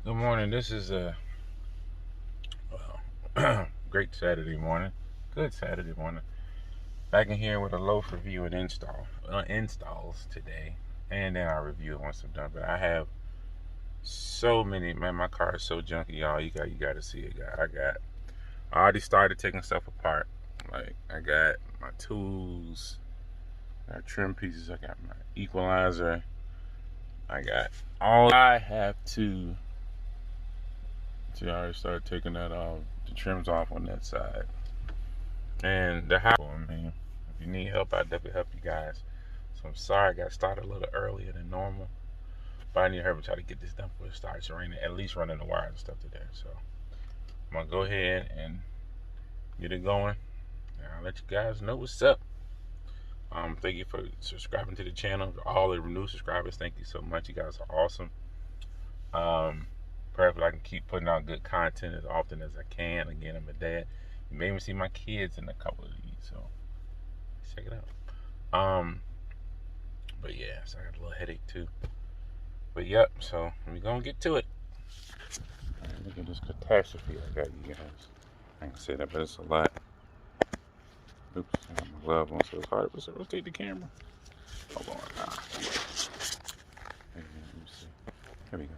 Good morning. This is a great Saturday morning. Good Saturday morning. Back in here with a loaf review and installs today, and then I'll review it once I'm done. But I have so many. Man, my car is so junky, y'all. You got to see it, guy. I already started taking stuff apart. Like I got my tools, I got trim pieces. I got my equalizer. I got all. I have to. See, I already started taking that off, the trims off on that side. And the house, I mean, if you need help, I'll definitely help you guys. So I'm sorry I got started a little earlier than normal. But I need help to try to get this done before it starts raining, at least running the wires and stuff today. So I'm going to go ahead and get it going. And I'll let you guys know what's up. Thank you for subscribing to the channel. All the new subscribers, thank you so much. You guys are awesome. Prayerfully I can keep putting out good content as often as I can. Again, I'm a dad. You may even see my kids in a couple of these, so check it out. But yeah, so I got a little headache too. But yep, so we're gonna get to it. Right, look at this catastrophe I got, you guys. I can say that, but it's a lot. Oops, I got my glove on, so it's hard to rotate the camera. Hold on. Let me see. Here we go.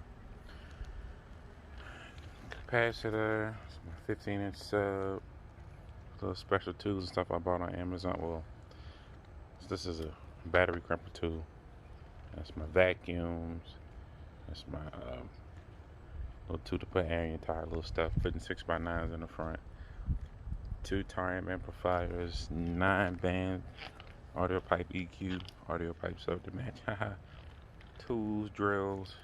Capacitor, it's my 15-inch sub, little special tools and stuff I bought on Amazon. Well, this is a battery crimper tool. That's my vacuums. That's my little tool to put air in your tire, little stuff, putting 6x9s in the front. 2 Target amplifiers, 9-band audio pipe EQ, audio pipe sub to match. Tools, drills,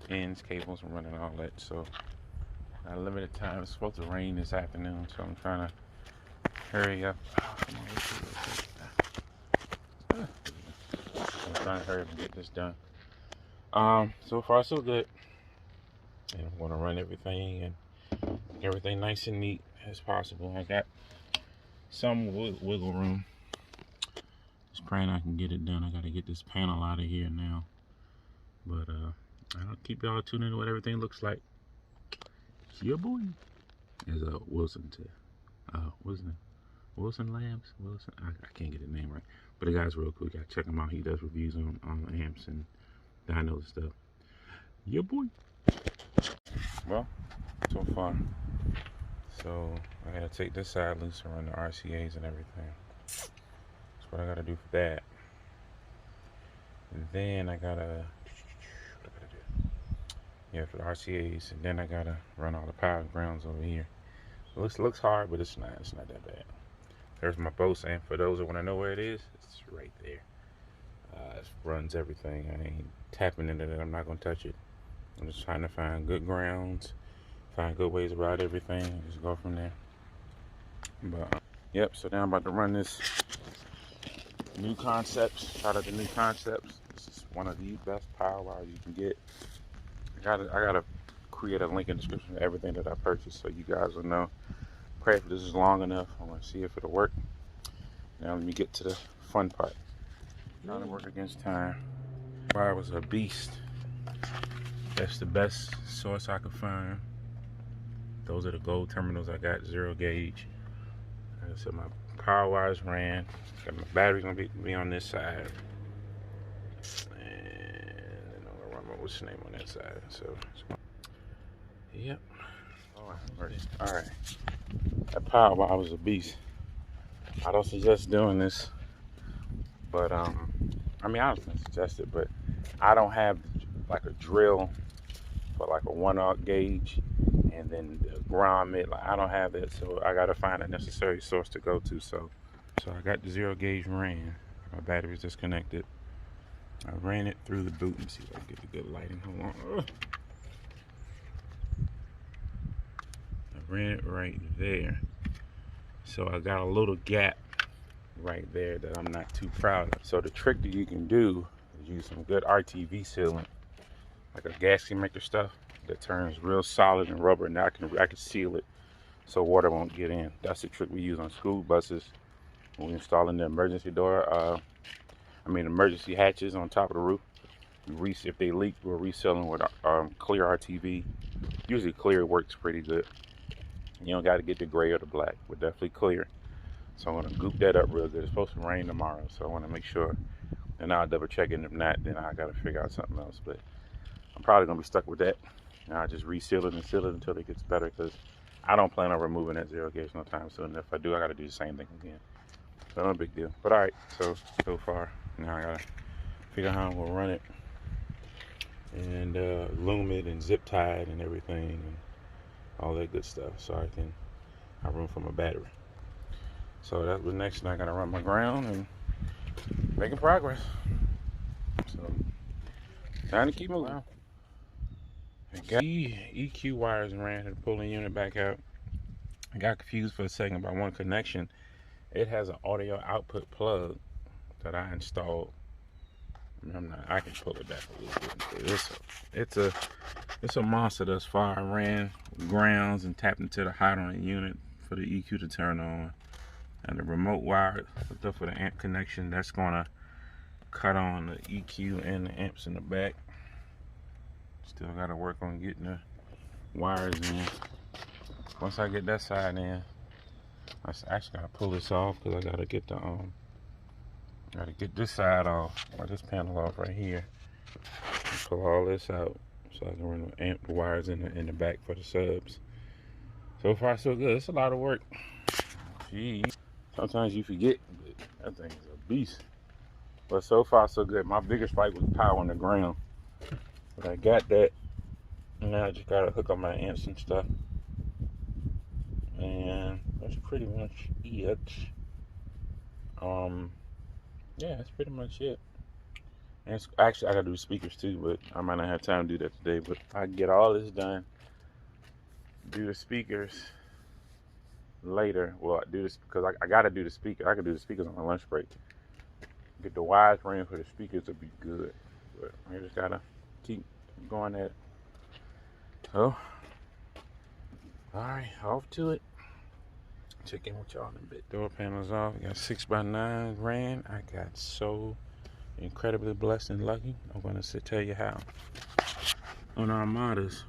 ends, cables, I'm running all that. So a limited time. It's supposed to rain this afternoon, so I'm trying to hurry up. I'm trying to hurry up and get this done. So far so good. And I'm going to run everything nice and neat as possible. I got some wiggle room. Just praying I can get it done. I got to get this panel out of here now. But I'll keep y'all tuned into what everything looks like. Yeah, boy. As Wilson said. What's his name? Wilson Labs? Wilson? I can't get his name right. But the guy's real cool. You gotta check him out. He does reviews on amps and dyno stuff. Yeah, boy. Well, so far. So I gotta take this side loose and run the RCAs and everything. That's what I gotta do for that. And then I gotta, what I gotta do? Yeah, for the RCAs. And then I gotta run all the power grounds over here. It looks hard, but it's not that bad. There's my Bose amp. For those that want to know where it is, it's right there. It runs everything. I ain't tapping into it. I'm not gonna touch it. I'm just trying to find good grounds, find good ways about everything, just go from there. But yep. So now I'm about to run this New Concepts. Shout out to New Concepts. This is one of the best power wires you can get. I gotta create a link in the description for everything that I purchased, so you guys will know. Pray if this is long enough. I want to see if it'll work. Now let me get to the fun part. Trying to work against time. Wire was a beast. That's the best source I could find. Those are the gold terminals I got, 0 gauge. Like I said, my power wires ran. Got my batteries gonna be on this side. And I'm gonna run my what's the name on that side. So yep. Alright. That power wire was a beast. I don't suggest doing this. But I mean, I was gonna suggest it, but I don't have like a drill for like a 1/0 gauge and then the grommet. Like I don't have that, so I gotta find a necessary source to go to. So I got the 0 gauge ran. My battery's disconnected. I ran it through the boot and see if I can get the good lighting. Hold on. I ran it right there. So I got a little gap right there that I'm not too proud of. So the trick that you can do is use some good RTV sealant, like a gasket maker stuff that turns real solid and rubber, and I can seal it so water won't get in. That's the trick we use on school buses when we're installing the emergency door. Emergency hatches on top of the roof. If they leak, we'll resell them with clear RTV. Usually clear works pretty good. You don't got to get the gray or the black, but definitely clear. So I'm gonna goop that up real good. It's supposed to rain tomorrow, so I want to make sure. And I'll double check it. If not, then I gotta figure out something else. But I'm probably gonna be stuck with that. And I'll just reseal it and seal it until it gets better, because I don't plan on removing that zero gauge no time soon. If I do, I gotta do the same thing again. So no big deal. But all right, so far now I gotta figure out how I'm gonna run it and loom it and zip tie it and everything and all that good stuff, so I can have room for my battery. So that was next, and I gotta run my ground and making progress. So time to keep moving. I got EQ wires and ran the pulling unit back out. I got confused for a second about one connection. It has an audio output plug that I installed. I can pull it back a little bit. It's a monster thus far. I ran grounds and tapped into the hot on the unit for the EQ to turn on. And the remote wire hooked up for the amp connection. That's gonna cut on the EQ and the amps in the back. Still gotta work on getting the wires in. Once I get that side in, I actually gotta pull this off, because I gotta get the gotta get this side off, or this panel off right here. Pull all this out so I can run the amp wires in the back for the subs. So far so good. It's a lot of work. Gee, sometimes you forget, but that thing is a beast. But so far so good. My biggest fight was power on the ground, but I got that, and now I just gotta hook up my amps and stuff, and that's pretty much it. Yeah, that's pretty much it. And actually, I gotta do speakers too, but I might not have time to do that today. But I get all this done, do the speakers later. Well, I do this because I gotta do the speaker. I can do the speakers on my lunch break. Get the wires running for the speakers to be good. But I just gotta keep going at it. So, alright, off to it. Check in with y'all in a bit. Door panels off. I got 6x9 ran. I got so incredibly blessed and lucky. I'm gonna tell you how. On Armadas,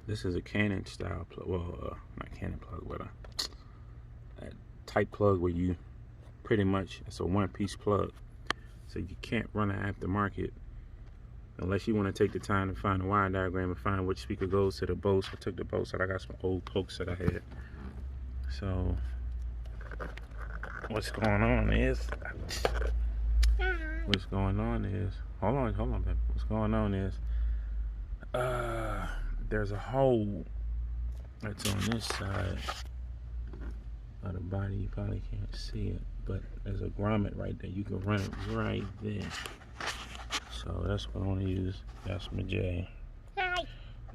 this is a Canon style plug. Well, not Canon plug, but a type plug where you pretty much, it's a one-piece plug. So you can't run an aftermarket unless you want to take the time to find a wire diagram and find which speaker goes to the Bose. I took the Bose out. I got some old pokes that I had. So what's going on is hold on baby. What's going on is there's a hole that's on this side of the body. You probably can't see it, but there's a grommet right there. You can run it right there. So that's what I want to use. That's my J. Hi.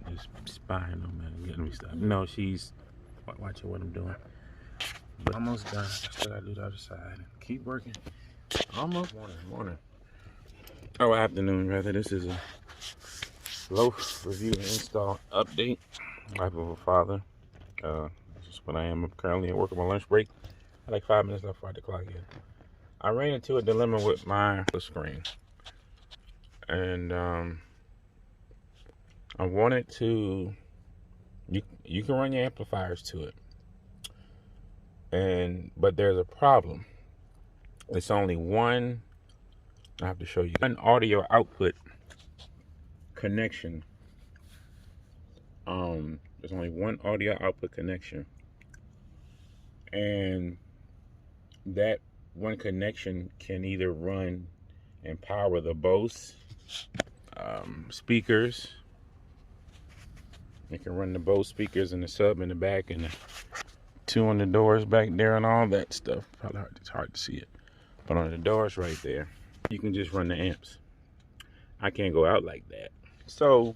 Just spying on me and getting me stuff. No, she's watching what I'm doing. But almost done. I still gotta do the other side. Keep working. Almost. Morning. Oh, afternoon rather. This is a loaf review and install update. Life of a father. This is what I am. I'm currently at work on my lunch break. I like 5 minutes left before the clock in. I ran into a dilemma with my screen. And I wanted to, you can run your amplifiers to it, but there's a problem. It's only one, I have to show you, one audio output connection. There's only one audio output connection, and that one connection can either run and power the Bose speakers. You can run the Bose speakers and the sub in the back and the two on the doors back there and all that stuff. Probably it's hard to see it, but on the doors right there, you can just run the amps. I can't go out like that. So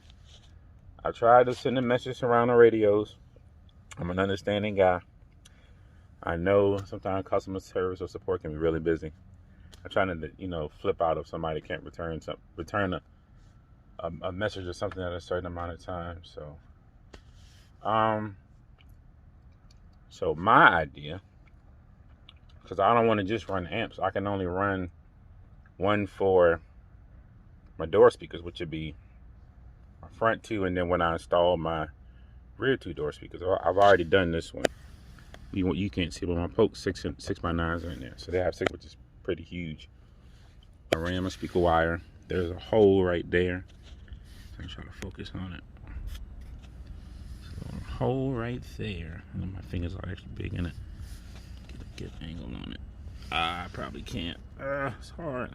I tried to send a message around the radios. I'm an understanding guy. I know sometimes customer service or support can be really busy. I'm trying to, flip out if somebody can't return a message or something at a certain amount of time. So my idea, because I don't want to just run amps. I can only run one for my door speakers, which would be my front two, and then when I install my rear two door speakers. I've already done this one. You can't see, but my poke 6x9s are in there, so they have 6, which is pretty huge. I ran my speaker wire. There's a hole right there. I'm trying to focus on it. So a hole right there. And my fingers are actually big in it. Get a good angle on it. I probably can't. It's hard.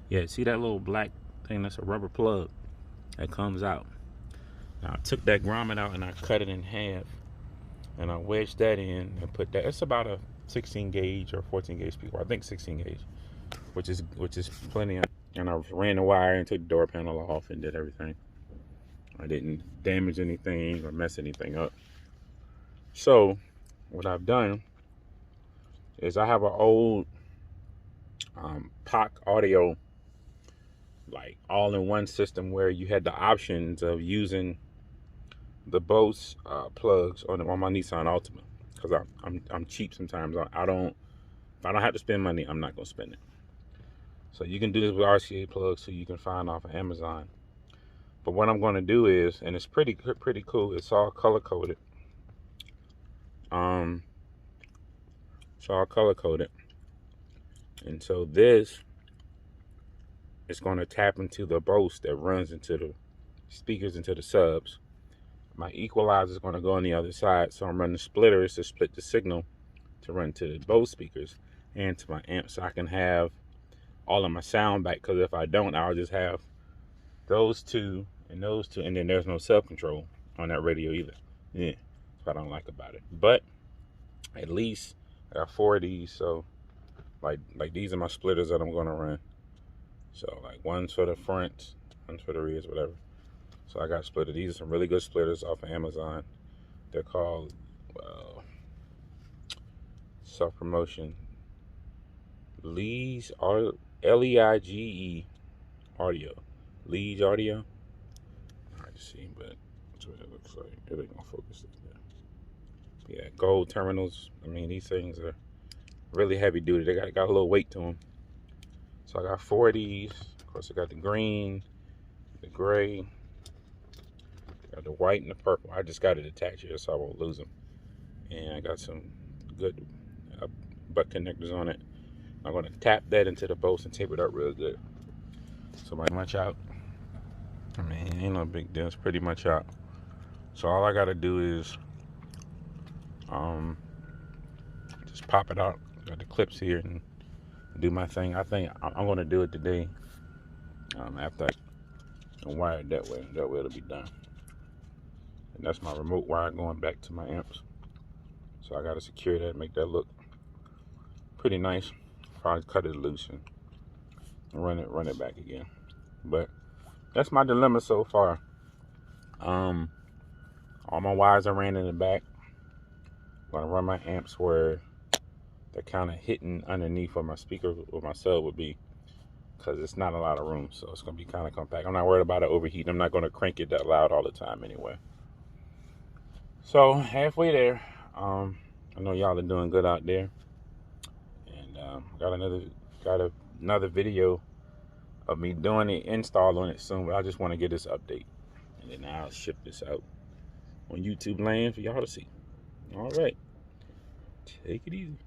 Yeah, see that little black thing? That's a rubber plug that comes out. Now I took that grommet out and I cut it in half, and I wedged that in and put that. It's about a 16 gauge or 14 gauge speaker. I think 16 gauge, which is plenty. And I ran the wire and took the door panel off and did everything. I didn't damage anything or mess anything up. So what I've done is I have an old POC audio, like all-in-one system, where you had the options of using the Bose plugs on my Nissan Altima, because I'm cheap sometimes. If I don't have to spend money, I'm not gonna spend it. So you can do this with RCA plugs, so you can find off of Amazon. But what I'm gonna do is, and it's pretty cool. It's all color coded. It's all color coded, and so this is going to tap into the Bose that runs into the speakers, into the subs. My equalizer is going to go on the other side, so I'm running splitters to split the signal to run to the Bose speakers and to my amp, so I can have all of my sound back. Because if I don't, I'll just have those two, and then there's no self-control on that radio either. Yeah, that's what I don't like about it. But at least I got 4 of these, so like these are my splitters that I'm going to run. So like one's for the front, one's for the rears, whatever. So I got splitters. These are some really good splitters off of Amazon. They're called self-promotion Leige, L-E-I-G-E audio. Leige audio. Hard to see, but that's what it looks like. It ain't gonna focus this there. Yeah, gold terminals. I mean, these things are really heavy duty. They got a little weight to them. So I got 4 of these. Of course, I got the green, the gray, got the white and the purple. I just got it attached here so I won't lose them. And I got some good butt connectors on it. I'm going to tap that into the Bose and tape it up real good. So pretty much out. I mean, ain't no big deal. It's pretty much out. So all I got to do is just pop it out. Got the clips here and do my thing. I think I'm going to do it today. After I wire it that way it'll be done. And that's my remote wire going back to my amps. So I got to secure that, make that look pretty nice. Probably cut it loose and run it back again. But that's my dilemma so far. All my wires are ran in the back. I'm gonna run my amps where they're kind of hitting underneath where my speaker or my sub would be, because it's not a lot of room, so it's gonna be kind of compact. I'm not worried about it overheating. I'm not gonna crank it that loud all the time anyway. So halfway there. I know y'all are doing good out there, and got another video of me doing the install on it soon. But I just want to get this update, and then I'll ship this out on YouTube land for y'all to see. All right, take it easy.